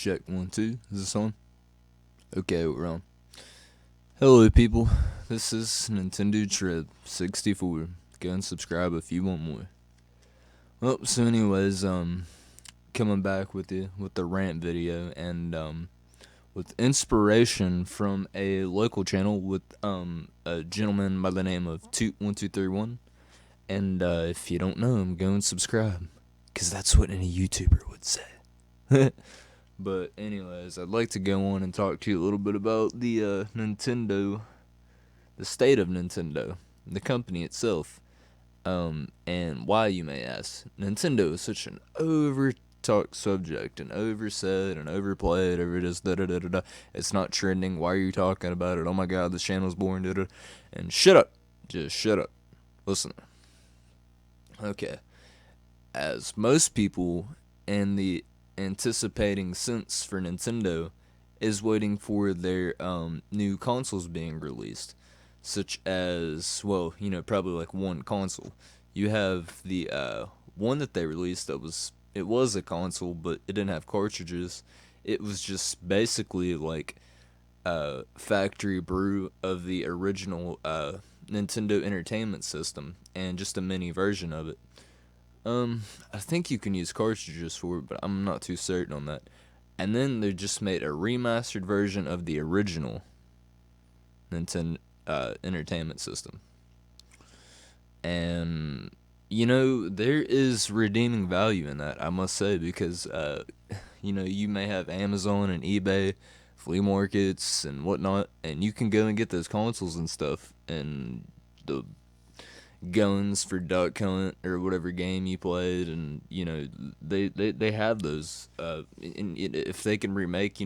Check 1 2. Is this on? Okay, we're on. Hello, people. This is Nintendo Trip 64. Go and subscribe if you want more. Well, so anyways, coming back with the rant video and with inspiration from a local channel with a gentleman by the name of Toot1231. And if you don't know him, go and subscribe, cause that's what any YouTuber would say. But anyways, I'd like to go on and talk to you a little bit about the Nintendo, the state of Nintendo, the company itself, and why, you may ask. Nintendo is such an over-talked subject, and oversaid and overplayed. Just da da da da da. It's not trending. Why are you talking about it? Oh my God, this channel's boring. Da da. And shut up. Just shut up. Listen. Okay. As most people in the anticipating sense for Nintendo is waiting for their new consoles being released, such as, well, probably like one console. You have the one that they released it was a console, but it didn't have cartridges. It was just basically like factory brew of the original Nintendo Entertainment System and just a mini version of it. I think you can use cartridges for it, but I'm not too certain on that. And then they just made a remastered version of the original Nintendo Entertainment System. And, there is redeeming value in that, I must say, because, you may have Amazon and eBay, flea markets, and whatnot, and you can go and get those consoles and stuff, and the guns for duck hunt or whatever game you played, and they have those, and if they can remake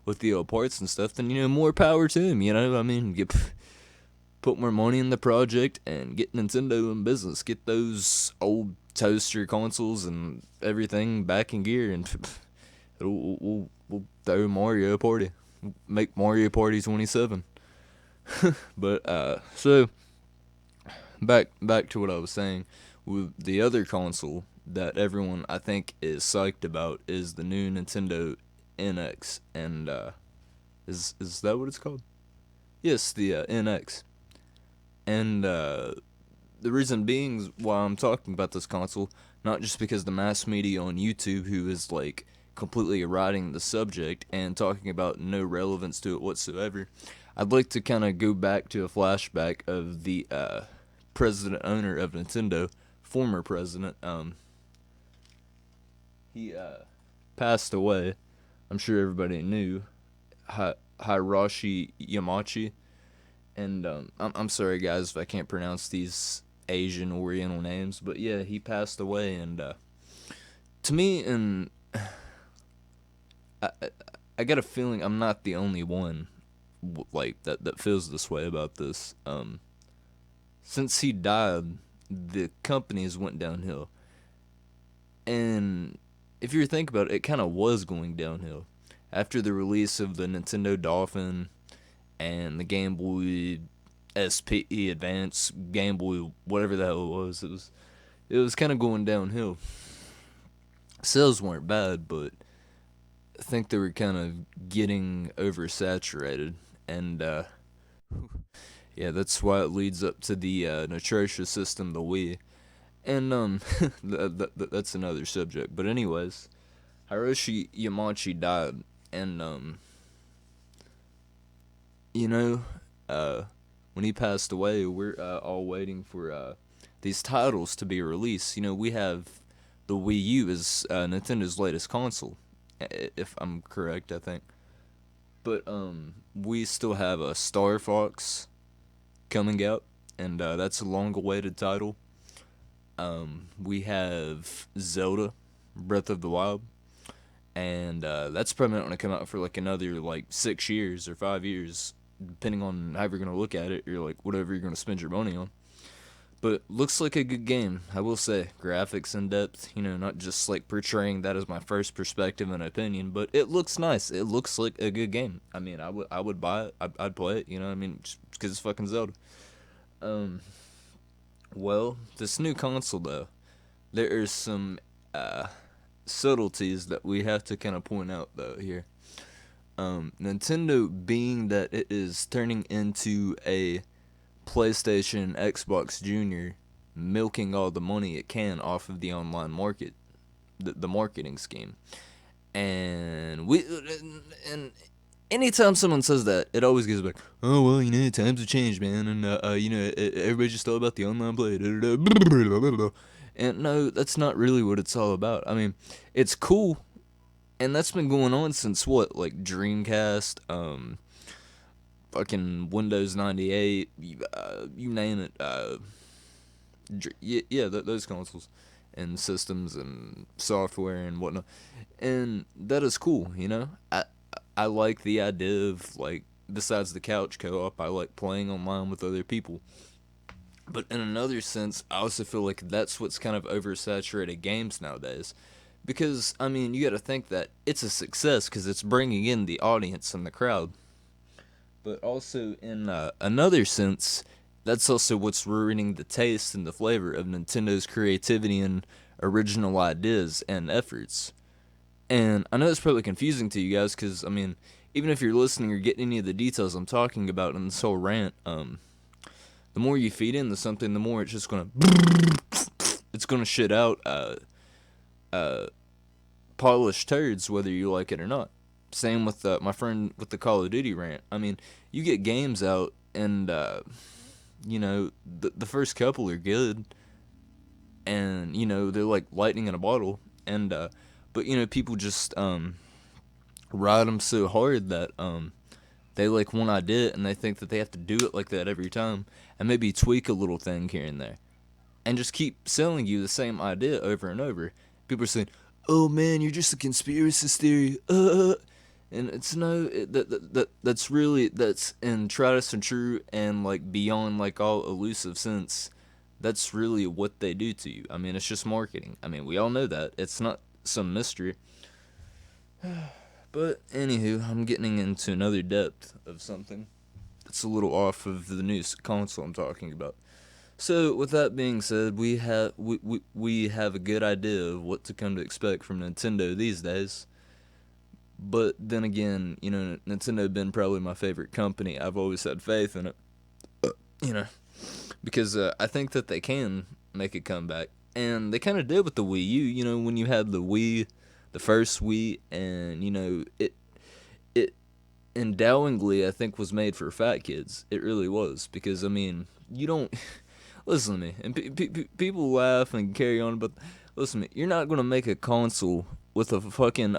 with the old parts and stuff, then more power to them. I mean, put more money in the project and get Nintendo in business, get those old toaster consoles and everything back in gear, and we'll throw Mario Party, make Mario Party 27. But so back to what I was saying. With the other console that everyone, I think, is psyched about is the new Nintendo NX, and is that what it's called? Yes, the NX. And the reason being why I'm talking about this console, not just because the mass media on YouTube, who is like completely riding the subject and talking about no relevance to it whatsoever. I'd like to kind of go back to a flashback of the president owner of Nintendo, former president. He passed away. I'm sure everybody knew. Hiroshi Yamauchi. And I'm sorry, guys, if I can't pronounce these Asian Oriental names, but yeah, he passed away. And to me, and I got a feeling I'm not the only one like that feels this way about this. Since he died, the companies went downhill. And if you think about it, it kind of was going downhill. After the release of the Nintendo Dolphin and the Game Boy SP Advance, Game Boy, whatever the hell it was kind of going downhill. Sales weren't bad, but I think they were kind of getting oversaturated. And yeah, that's why it leads up to the atrocious system, the Wii. And that's another subject. But anyways, Hiroshi Yamauchi died, and when he passed away, we're all waiting for these titles to be released. We have the Wii U is Nintendo's latest console, if I'm correct, I think. But we still have a Star Fox coming out, and that's a long-awaited title. We have Zelda, Breath of the Wild, and that's probably not going to come out for like another 6 years or 5 years, depending on how you're going to look at it, or like whatever you're going to spend your money on. But looks like a good game, I will say. Graphics in depth, not just like portraying that as my first perspective and opinion, but it looks nice. It looks like a good game. I mean, I would buy it. I'd play it. I mean, just because it's fucking Zelda. Well, this new console though, there is some subtleties that we have to kind of point out though here. Nintendo, being that it is turning into a PlayStation, Xbox Junior, milking all the money it can off of the online market, the marketing scheme, and anytime someone says that, it always goes back, oh, well, times have changed, man, and, everybody's just all about the online play. And no, that's not really what it's all about. I mean, it's cool, and that's been going on since what, like Dreamcast, fucking Windows 98, you name it, those consoles and systems and software and whatnot, and that is cool. I like the idea of, like, besides the couch co-op, I like playing online with other people. But in another sense, I also feel like that's what's kind of oversaturated games nowadays. Because, I mean, you gotta think that it's a success because it's bringing in the audience and the crowd. But also, in another sense, that's also what's ruining the taste and the flavor of Nintendo's creativity and original ideas and efforts. And I know it's probably confusing to you guys because, I mean, even if you're listening or getting any of the details I'm talking about in this whole rant, the more you feed into something, the more it's just gonna shit out polished turds, whether you like it or not. Same with my friend with the Call of Duty rant. I mean, you get games out, and the first couple are good, and they're like lightning in a bottle, and but people just ride them so hard that they like one idea and they think that they have to do it like that every time, and maybe tweak a little thing here and there, and just keep selling you the same idea over and over. People are saying, "Oh man, you're just a conspiracy theory," and it's no, that's in tried and true and like beyond like all elusive sense. That's really what they do to you. I mean, it's just marketing. I mean, we all know that. It's not some mystery. But anywho, I'm getting into another depth of something that's a little off of the new console I'm talking about. So, with that being said, we have a good idea of what to come to expect from Nintendo these days. But then again, Nintendo been probably my favorite company. I've always had faith in it, you know, because I think that they can make a comeback, and they kind of did with the Wii U. When you had the Wii, the first Wii, and it endowingly I think was made for fat kids. It really was, because I mean, you don't listen to me, and people laugh and carry on, but listen to me. You're not gonna make a console with a fucking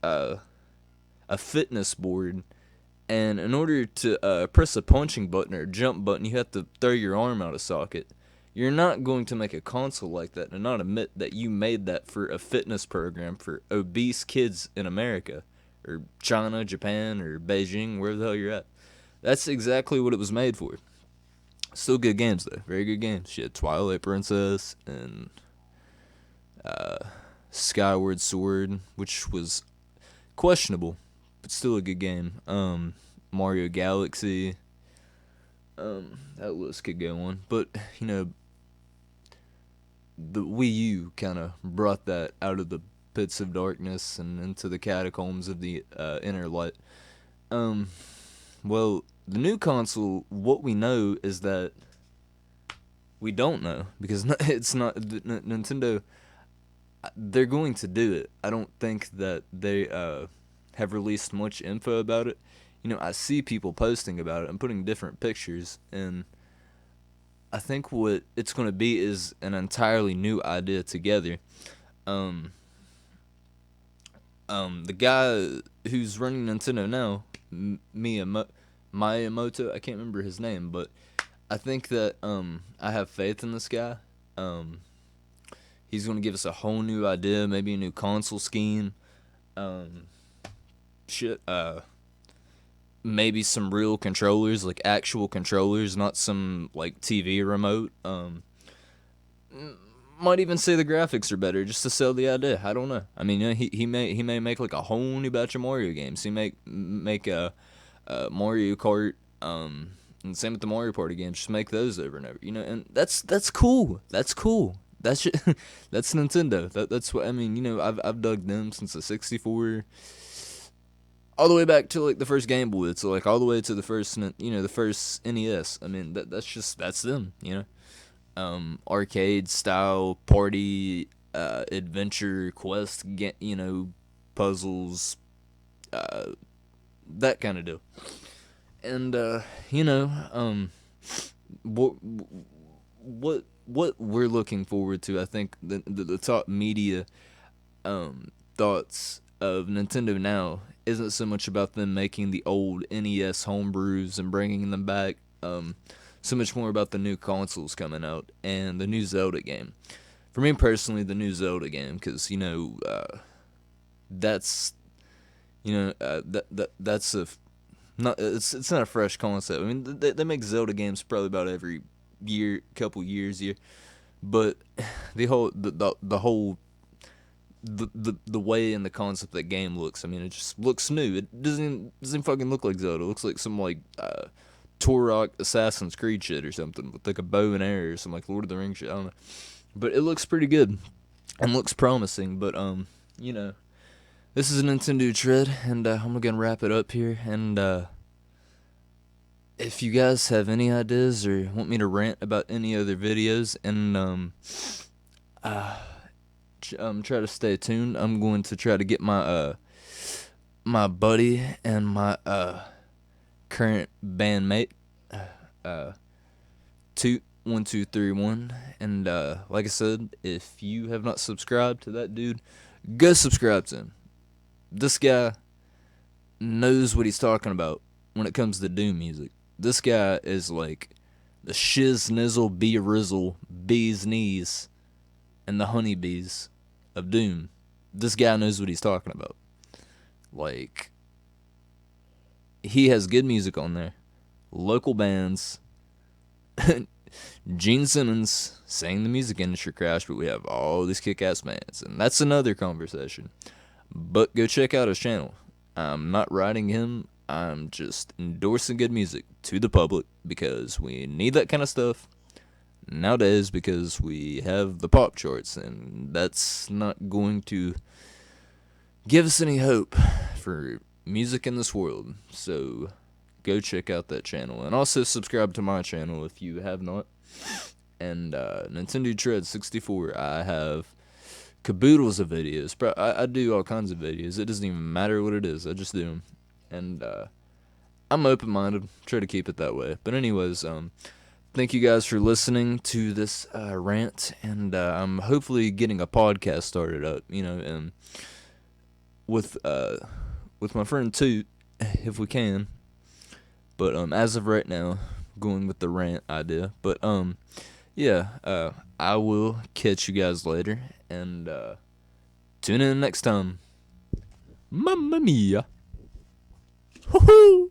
a fitness board, and in order to press a punching button or a jump button, you have to throw your arm out of socket. You're not going to make a console like that and not admit that you made that for a fitness program for obese kids in America, or China, Japan, or Beijing, wherever the hell you're at. That's exactly what it was made for. Still good games, though. Very good games. Shit, Twilight Princess and Skyward Sword, which was questionable, but still a good game. Mario Galaxy. That list could go on. But, the Wii U kind of brought that out of the pits of darkness and into the catacombs of the inner light. Well, the new console, what we know is that we don't know, because it's not Nintendo. They're going to do it. I don't think that they have released much info about it. I see people posting about it and putting different pictures, and I think what it's going to be is an entirely new idea together. The guy who's running Nintendo now, Miyamoto, I can't remember his name, but I think that I have faith in this guy. He's going to give us a whole new idea, maybe a new console scheme. Maybe some real controllers, like actual controllers, not some like TV remote. Might even say the graphics are better just to sell the idea. I don't know. I mean, he may make like a whole new batch of Mario games. He make a Mario Kart, and same with the Mario Party games. Just make those over and over. And that's cool. That's cool. that's that's Nintendo. That's what I mean. You know, I've dug them since the 64, all the way back to like the first Game Boy. It's like all the way to the first, the first NES. I mean, that's them. Arcade style party, adventure quest, puzzles, uh, that kind of deal. And you know, what what we're looking forward to, I think the top media thoughts of Nintendo now isn't so much about them making the old NES homebrews and bringing them back. So much more about the new consoles coming out and the new Zelda game. For me personally, the new Zelda game, because that's that's a not it's not a fresh concept. I mean, they make Zelda games probably about every couple years, but the way and the concept that game looks, I mean, it just looks new. It doesn't fucking look like Zelda. It looks like some like Turok Assassin's Creed shit or something with like a bow and arrow or some like Lord of the Rings shit. I don't know, but it looks pretty good and looks promising. But this is a Nintendo Tread, and I'm gonna wrap it up here. And if you guys have any ideas or want me to rant about any other videos, and try to stay tuned. I'm going to try to get my buddy and my current bandmate, Toot 1231, and like I said, if you have not subscribed to that dude, go subscribe to him. This guy knows what he's talking about when it comes to Doom music. This guy is like the shiz nizzle bee rizzle bee's knees and the honeybees of Doom. This guy knows what he's talking about. Like, he has good music on there. Local bands. Gene Simmons saying the music industry crashed, but we have all these kick-ass bands. And that's another conversation. But go check out his channel. I'm not writing him. I'm just endorsing good music to the public because we need that kind of stuff nowadays, because we have the pop charts, and that's not going to give us any hope for music in this world. So go check out that channel, and also subscribe to my channel if you have not. And Nintendo Tread 64, I have caboodles of videos. I do all kinds of videos. It doesn't even matter what it is. I just do them. And I'm open-minded. Try to keep it that way. But anyways, thank you guys for listening to this rant. And I'm hopefully getting a podcast started up, and with my friend Toot, if we can. But as of right now, going with the rant idea. But yeah, I will catch you guys later, and tune in next time. Mamma mia. Woohoo!